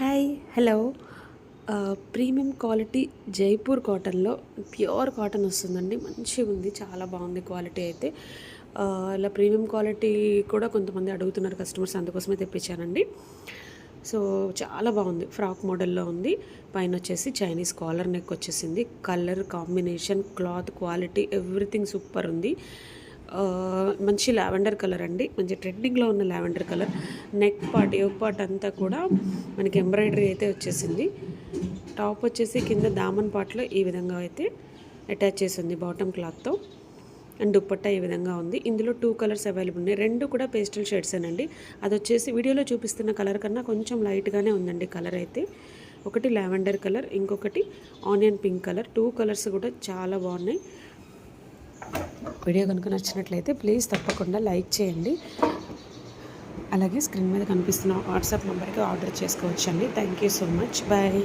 Hi hello premium quality Jaipur కాటన్లో pure cotton వస్తుందండి. మంచిగా ఉంది, చాలా బాగుంది క్వాలిటీ అయితే. ఇలా ప్రీమియం క్వాలిటీ కూడా కొంతమంది అడుగుతున్నారు కస్టమర్స్, అందుకోసమే తెప్పించానండి. సో చాలా బాగుంది, ఫ్రాక్ మోడల్లో ఉంది. పైన వచ్చేసి చైనీస్ కాలర్ నెక్ వచ్చేసింది. Colour combination, cloth quality, everything super ఉంది. మంచి లావెండర్ కలర్ అండి, మంచి ట్రెండింగ్లో ఉన్న lavender colour. Neck part, yoke part అంతా కూడా మనకి ఎంబ్రాయిడరీ అయితే వచ్చేసింది. టాప్ వచ్చేసి కింద దామన్ పార్ట్లో ఈ విధంగా అయితే అటాచ్ చేసింది బాటమ్ క్లాత్తో. అండ్ దుప్పట్టా ఈ విధంగా ఉంది. ఇందులో 2 కలర్స్ అవైలబుల్ ఉన్నాయి, 2 కూడా పేస్టల్ షేడ్సేనండి. అది వచ్చేసి వీడియోలో చూపిస్తున్న కలర్ కన్నా కొంచెం లైట్గానే ఉందండి కలర్ అయితే. ఒకటి లావెండర్ కలర్, ఇంకొకటి ఆనియన్ పింక్ కలర్. 2 కలర్స్ కూడా చాలా బాగున్నాయి. వీడియో కనుక నచ్చినట్లయితే ప్లీజ్ తప్పకుండా లైక్ చేయండి. అలాగే స్క్రీన్ మీద కనిపిస్తున్న వాట్సాప్ నెంబర్కి ఆర్డర్ చేసుకోవచ్చండి. Thank you so much, bye.